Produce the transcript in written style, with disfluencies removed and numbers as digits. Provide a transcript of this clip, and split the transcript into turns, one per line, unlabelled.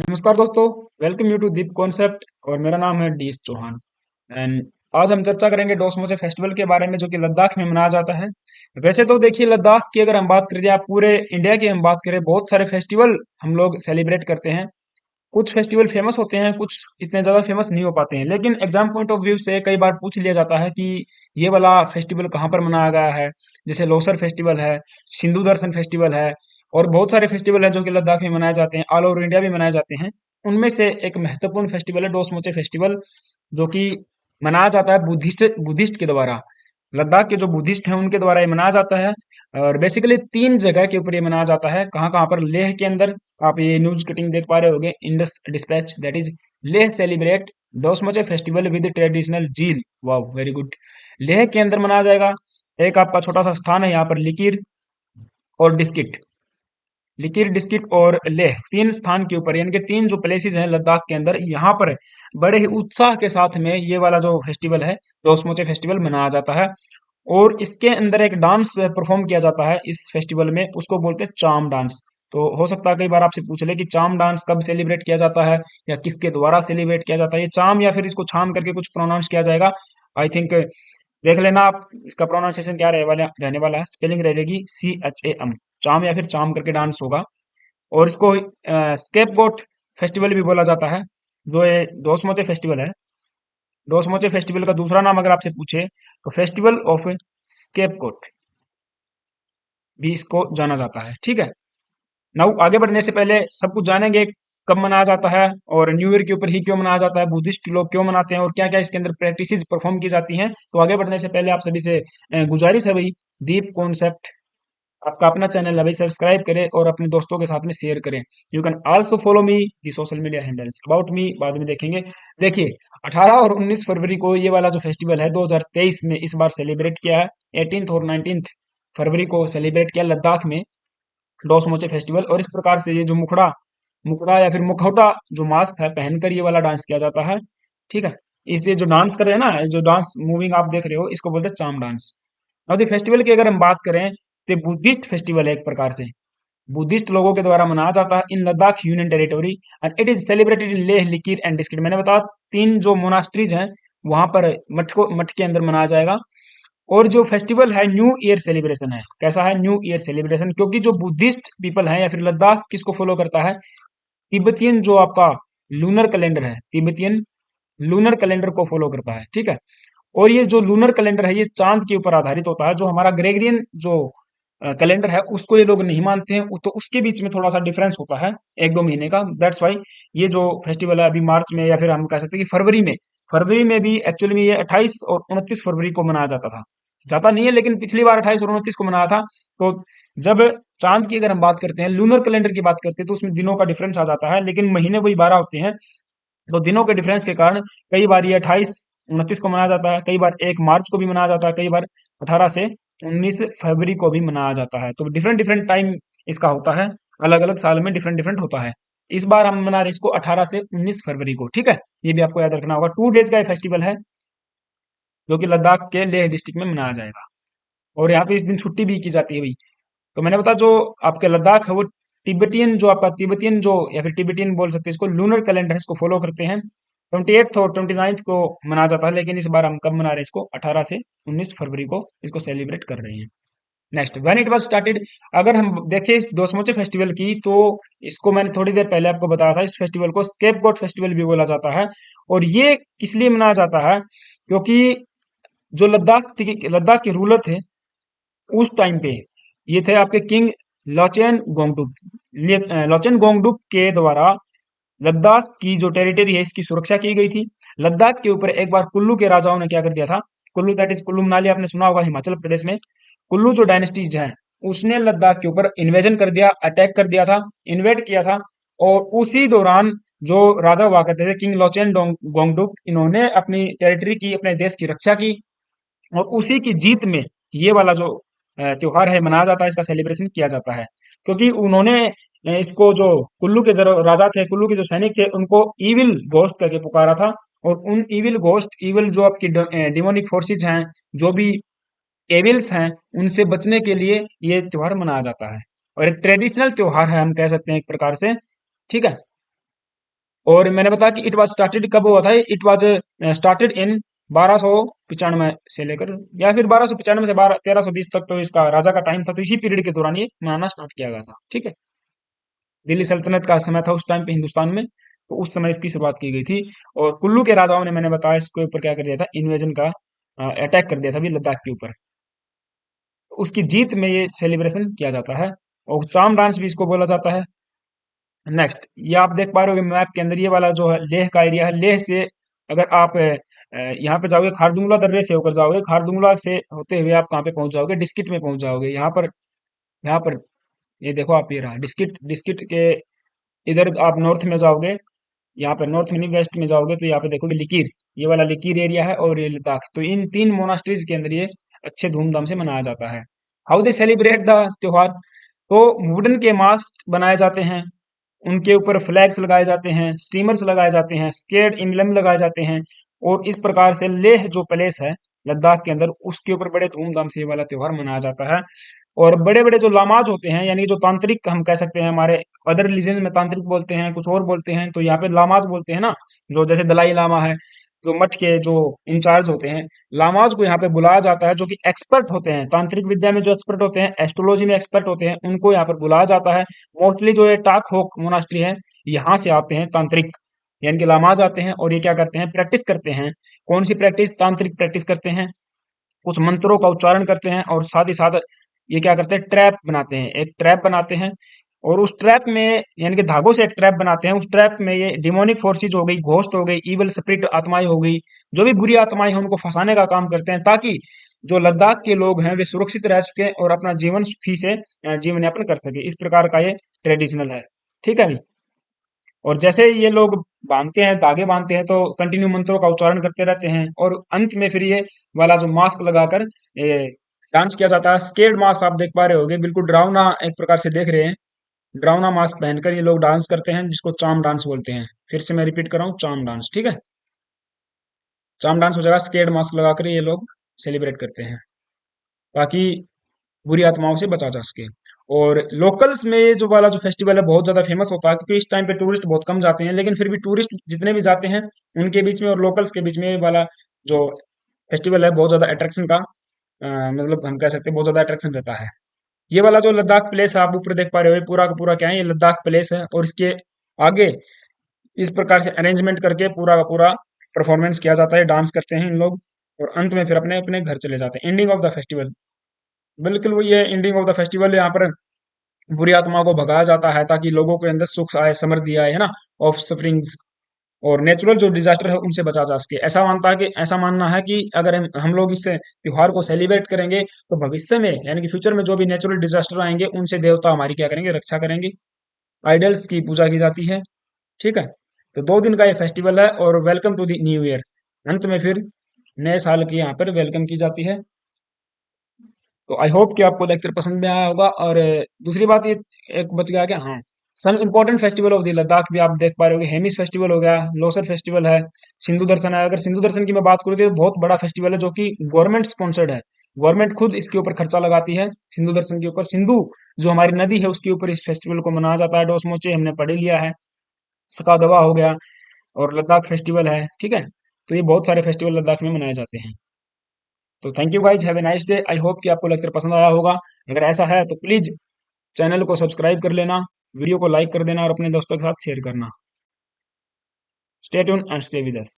नमस्कार दोस्तों। Welcome you to Deep Concept और मेरा नाम है डी एस चौहान। एंड आज हम चर्चा करेंगे डोसमोसे फेस्टिवल के बारे में जो कि लद्दाख में मनाया जाता है। वैसे तो देखिए, लद्दाख की अगर हम बात करें या पूरे इंडिया की हम बात करें, बहुत सारे फेस्टिवल हम लोग सेलिब्रेट करते हैं। कुछ फेस्टिवल फेमस होते हैं, कुछ इतने ज्यादा फेमस नहीं हो पाते हैं, लेकिन एग्जाम पॉइंट ऑफ व्यू से कई बार पूछ लिया जाता है कि ये वाला फेस्टिवल कहाँ पर मनाया गया है। जैसे लोसर फेस्टिवल है, सिंधु दर्शन फेस्टिवल है, और बहुत सारे फेस्टिवल हैं जो कि लद्दाख में मनाए जाते हैं, ऑल ओवर इंडिया भी मनाए जाते हैं। उनमें से एक महत्वपूर्ण फेस्टिवल है डोसमोचे फेस्टिवल, जो कि मनाया जाता है बुद्धिस्ट बुद्धिस्ट के द्वारा। लद्दाख के जो बुद्धिस्ट हैं उनके द्वारा ये मनाया जाता है। और बेसिकली तीन जगह के ऊपर ये मनाया जाता है। कहाँ कहाँ पर? लेह के अंदर आप ये न्यूज कटिंग देख पा रहे होगे, Indus dispatch, that is Leh celebrate Dosmoche festival with traditional zeal. वाह, वेरी गुड। लेह के अंदर मनाया जाएगा। एक आपका छोटा सा स्थान है यहाँ पर, लिकिर और डिस्किट। लिकिर, डिस्किट और लेह, तीन स्थान के ऊपर, यानी कि तीन जो प्लेसेस हैं लद्दाख के अंदर, यहाँ पर बड़े ही उत्साह के साथ में ये वाला जो फेस्टिवल है, डोसमोचे फेस्टिवल मनाया जाता है। और इसके अंदर एक डांस परफॉर्म किया जाता है इस फेस्टिवल में, उसको बोलते हैं चाम डांस। तो हो सकता है कई बार आपसे पूछ ले कि चाम डांस कब सेलिब्रेट किया जाता है या किसके द्वारा सेलिब्रेट किया जाता है। ये चाम या फिर इसको छाम करके कुछ प्रोनाउंस किया जाएगा, आई थिंक। देख लेना आप, इसका प्रोनाउंसिएशन क्या रहने वाला है। स्पेलिंग रहेगी CHAM, चाम या फिर चाम करके डांस होगा। और इसको स्केपगोट फेस्टिवल भी बोला जाता है। जो ये डोसमोते फेस्टिवल है, डोसमोचे फेस्टिवल का दूसरा नाम अगर आपसे पूछे तो फेस्टिवल ऑफ स्केपगोट भी इसको जाना जाता है। ठीक है। नाउ आगे बढ़ने से पहले सब कुछ जानेंगे, कब मनाया जाता है और न्यू ईयर के ऊपर ही क्यों मनाया जाता है, बुद्धिस्ट लोग क्यों मनाते हैं और क्या क्या इसके अंदर प्रैक्टिसेस परफॉर्म की जाती हैं। तो आगे बढ़ने से पहले आप सभी से गुजारिश है भाई, दीप कॉन्सेप्ट आपका अपना चैनल है भाई, सब्सक्राइब करें और अपने दोस्तों के साथ में शेयर करें। You can also follow me the social media handles. About me बाद में देखेंगे। देखिए, 18 और 19 फरवरी को ये वाला जो फेस्टिवल है 2023 में इस बार सेलिब्रेट किया है। 18th और 19th फरवरी को सेलिब्रेट किया लद्दाख में डोसमोचे फेस्टिवल। और इस प्रकार से ये जो मुखड़ा मुखड़ा या फिर मुखौटा जो मास्क है पहनकर ये वाला डांस किया जाता है। ठीक है। इस ये जो डांस कर रहे हैं ना, ये जो डांस मूविंग आप देख रहे हो, इसको बोलते हैं चाम डांस। अब फेस्टिवल की अगर हम बात करें तो बुद्धिस्ट फेस्टिवल है एक प्रकार से, बुद्धिस्ट लोगों के द्वारा मनाया जाता है in Ladakh union territory, and it is celebrated in Leh, Likir and Diskit. मैंने बताया तीन जो मोनास्ट्रीज हैं वहां पर मठ के अंदर मनाया जाएगा। और जो फेस्टिवल है न्यू ईयर सेलिब्रेशन है। कैसा है न्यू ईयर सेलिब्रेशन? क्योंकि जो बुद्धिस्ट पीपल है या फिर लद्दाख किसको फॉलो करता है, तिब्बतियन जो आपका लूनर कैलेंडर है, तिब्बतियन लूनर कैलेंडर को फॉलो करता है। ठीक है। और ये जो लूनर कैलेंडर है ये चांद के ऊपर आधारित होता है। जो हमारा ग्रेगरियन जो कैलेंडर है उसको ये लोग नहीं मानते हैं, तो उसके बीच में थोड़ा सा डिफरेंस होता है, एक दो महीने का। दैट्स वाई ये जो फेस्टिवल है अभी मार्च में, या फिर हम कह सकते हैं कि फरवरी में भी एक्चुअली में ये 28 और 29 फरवरी को मनाया जाता था। जाता नहीं है, लेकिन पिछली बार 28 और 29 को मनाया था। तो जब चांद की अगर हम बात करते हैं, लूनर कैलेंडर की बात करते हैं, तो उसमें दिनों का डिफरेंस आ जाता है, लेकिन महीने वही 12 होते हैं। तो दिनों के डिफरेंस के कारण कई बार ये 28 29 को मनाया जाता है, कई बार 1 मार्च को भी मनाया जाता है, कई बार 18 से 19 फरवरी को भी मनाया जाता है। तो डिफरेंट डिफरेंट टाइम इसका होता है, अलग अलग साल में डिफरेंट डिफरेंट होता है। इस बार हम मना रहे हैं इसको 18 से 19 फरवरी को। ठीक है। ये भी आपको याद रखना होगा। 2 डेज का ये फेस्टिवल है जो कि लद्दाख के लेह डिस्ट्रिक्ट में मनाया जाएगा। और यहाँ पे इस दिन छुट्टी भी की जाती है भाई। तो मैंने बताया जो आपके लद्दाख है वो तिब्बतियन जो आपका तिब्बतियन जो या फिर तिब्बतियन बोल सकते हैं इसको, लूनर कैलेंडर है, इसको फॉलो करते हैं। 28 और 29 को मनाया जाता है, लेकिन इस बार हम कब मना रहे हैं इसको, 18 से 19 फरवरी को इसको सेलिब्रेट कर रहे हैं। Next, when it was started. अगर हम देखें इस दोसमोचे फेस्टिवल की, तो इसको मैंने थोड़ी देर पहले आपको बताया था, इस फेस्टिवल को स्केपगोट फेस्टिवल भी बोला जाता है। और ये किस लिए मनाया जाता है? क्योंकि जो लद्दाख के रूलर थे उस टाइम पे, ये थे आपके किंग लॉचेन गोंगडुक। लॉचेन गोंगडुक के द्वारा लद्दाख की जो टेरिटरी है इसकी सुरक्षा की गई थी। लद्दाख के ऊपर एक बार कुल्लू के राजाओं ने क्या कर दिया था, कुल्लू दैट इज कुल्लू मनाली, आपने सुना होगा हिमाचल प्रदेश में। कुल्लू जो डायनेस्टीज है उसने लद्दाख के ऊपर इन्वेजन कर दिया, अटैक कर दिया था, इन्वेड किया था। और उसी दौरान जो राजा हुआ करते थे किंग लॉचेन गोंगडुक, इन्होंने अपनी टेरिटरी की, अपने देश की रक्षा की। और उसी की जीत में ये वाला जो त्योहार है मनाया जाता है, इसका सेलिब्रेशन किया जाता है। क्योंकि उन्होंने इसको जो कुल्लू के जो राजा थे, कुल्लू के जो सैनिक थे, उनको इविल घोस्ट करके पुकारा था। और उन इविल घोस्ट, इविल जो आपकी डिमोनिक फोर्सेज हैं, जो भी एविल्स हैं, उनसे बचने के लिए ये त्योहार मनाया जाता है। और एक ट्रेडिशनल त्योहार है हम कह सकते हैं एक प्रकार से। ठीक है। और मैंने बताया कि इट वाज स्टार्टेड कब हुआ था, इट वाज स्टार्टेड इन 1295 से लेकर, या फिर 1295 से 1320 तक, तो इसका राजा का टाइम था, तो इसी पीरियड के दौरान ये मनाना स्टार्ट किया गया था। ठीक है, दिल्ली सल्तनत का समय था उस टाइम पे हिंदुस्तान में, तो उस समय इसकी शुरुआत की गई थी। और कुल्लू के राजाओं ने, मैंने बताया, इसके ऊपर क्या कर दिया था, इन्वेजन का अटैक कर दिया था भी लद्दाख के ऊपर। उसकी जीत में ये सेलिब्रेशन किया जाता है, और चाम डांस भी इसको बोला जाता है। नेक्स्ट, ये आप देख पा रहे हो मैप के अंदर, ये वाला जो है लेह का एरिया है। लेह से अगर आप यहाँ पे जाओगे, खारदुंगला दर्रे से होकर जाओगे, खारदुंगला से होते हुए आप कहाँ पे पहुंच जाओगे, डिस्किट में पहुंच जाओगे। यहाँ पर ये देखो, आप ये रहा डिस्किट, डिस्किट के इधर आप नॉर्थ में जाओगे, यहाँ पे नॉर्थ में नहीं वेस्ट में जाओगे, तो यहाँ पे देखोगे लिकीर, ये वाला लिकीर एरिया है, और ये लद्दाख। तो इन तीन मोनास्ट्रीज के अंदर ये अच्छे धूमधाम से मनाया जाता है। हाउ दे सेलिब्रेट द त्योहार, तो वुडन के मास्क बनाए जाते हैं, उनके ऊपर फ्लैग्स लगाए जाते हैं, स्टीमर्स लगाए जाते हैं, स्केट एम्ब्लम लगाए जाते हैं, और इस प्रकार से लेह जो प्लेस है लद्दाख के अंदर, उसके ऊपर बड़े धूमधाम से ये वाला त्योहार मनाया जाता है। और बड़े बड़े जो लामाज होते हैं, यानी जो तांत्रिक हम कह सकते हैं, हमारे अदर रिलीजन में तांत्रिक बोलते हैं, कुछ और बोलते हैं, तो यहाँ पे लामाज बोलते हैं ना, जो जैसे दलाई लामा है, जो मठ के जो इंचार्ज होते हैं, लामाज को यहाँ पे बुलाया जाता है, जो कि एक्सपर्ट होते हैं तांत्रिक विद्या में, जो एक्सपर्ट होते हैं, एस्ट्रोलॉजी में एक्सपर्ट होते हैं, उनको यहाँ पर बुलाया जाता है। मोस्टली जो ये टाक होक मोनास्ट्री है, यहाँ से आते हैं तांत्रिक, यानी कि लामाज आते हैं, और ये क्या करते हैं, प्रैक्टिस करते हैं। कौन सी प्रैक्टिस, तांत्रिक प्रैक्टिस करते हैं, कुछ मंत्रों का उच्चारण करते हैं, और साथ ही साथ ये क्या करते हैं, ट्रैप बनाते हैं, एक ट्रैप बनाते हैं, और उस ट्रैप में, यानी कि धागों से एक ट्रैप बनाते हैं, उस ट्रैप में ये डिमोनिक फोर्सेज हो गई, घोस्ट हो गई, इवल स्पिरिट आत्माएं हो गई, जो भी बुरी आत्माएं हैं उनको फंसाने का काम करते हैं, ताकि जो लद्दाख के लोग हैं वे सुरक्षित रह सके और अपना जीवन सुखी से जीवन यापन कर सके। इस प्रकार का ये ट्रेडिशनल है। ठीक है भाई। और जैसे ये लोग बांधते हैं, धागे बांधते हैं, तो कंटिन्यू मंत्रों का उच्चारण करते रहते हैं, और अंत में फिर ये वाला जो मास्क लगाकर ये डांस किया जाता है। स्केड मास्क आप देख पा रहे होगे, बिल्कुल डरावना एक प्रकार से देख रहे हैं, डरावना मास्क पहनकर ये लोग डांस करते हैं, जिसको चाम डांस बोलते हैं। फिर से मैं रिपीट कर रहा हूँ, चाम डांस। ठीक है, चाम डांस हो जाएगा, स्केड मास्क लगाकर ये लोग सेलिब्रेट करते हैं, ताकि बुरी आत्माओं से बचा जा सके। और लोकल्स में ये जो वाला जो फेस्टिवल है बहुत ज्यादा फेमस होता है, क्योंकि इस टाइम पे टूरिस्ट बहुत कम जाते हैं, लेकिन फिर भी टूरिस्ट जितने भी जाते हैं उनके बीच में और लोकल्स के बीच में ये वाला जो फेस्टिवल है बहुत ज्यादा अट्रैक्शन का मतलब हम कह सकते हैं बहुत ज्यादा अट्रैक्शन रहता है। ये वाला जो लद्दाख प्लेस है आप ऊपर देख पा रहे हो, ये पूरा का पूरा क्या है, ये लद्दाख प्लेस है, और इसके आगे इस प्रकार से अरेंजमेंट करके पूरा का पूरा परफॉर्मेंस किया जाता है, डांस करते हैं इन लोग, और अंत में फिर अपने अपने घर चले जाते हैं। एंडिंग ऑफ द फेस्टिवल, बिल्कुल वही है, एंडिंग ऑफ द फेस्टिवल। यहाँ पर बुरी आत्मा को भगाया जाता है, ताकि लोगों के अंदर सुख आए, समृद्धि आए, है ना, ऑफ सफरिंग्स, और नेचुरल जो डिजास्टर है उनसे बचा जा सके। ऐसा मानना है कि अगर हम लोग इस त्योहार को सेलिब्रेट करेंगे, तो भविष्य में यानी कि फ्यूचर में जो भी नेचुरल डिजास्टर आएंगे उनसे देवता हमारी क्या करेंगे, रक्षा करेंगे। आइडल्स की पूजा की जाती है। ठीक है, तो 2 दिन का ये फेस्टिवल है, और welcome to the new year, अंत में फिर नए साल की यहाँ पर वेलकम की जाती है। तो आई होप कि आपको लेक्चर पसंद में आया होगा। और दूसरी बात ये एक बच गया क्या, हाँ, some important festival of the Ladakh भी आप देख पा रहे होगे। हेमिस फेस्टिवल हो गया, लोसर फेस्टिवल है, सिंधु दर्शन है। अगर सिंधु दर्शन की मैं बात करूँ तो ये बहुत बड़ा फेस्टिवल है, जो कि गवर्नमेंट स्पॉन्सर्ड है, गवर्नमेंट खुद इसके ऊपर खर्चा लगाती है। सिंधु दर्शन के ऊपर, सिंधु जो हमारी नदी है उसके ऊपर इस फेस्टिवल को मनाया जाता है। डोसमोचे हमने पढ़ ही लिया है, सकादवा हो गया, और लद्दाख फेस्टिवल है। ठीक है, तो ये बहुत सारे फेस्टिवल लद्दाख में मनाए जाते हैं। तो thank you guys, have a nice day. I hope कि आपको लेक्चर पसंद आया होगा। अगर ऐसा है तो प्लीज चैनल को सब्सक्राइब कर लेना, वीडियो को लाइक कर देना, और अपने दोस्तों के साथ शेयर करना। Stay tune and stay with us.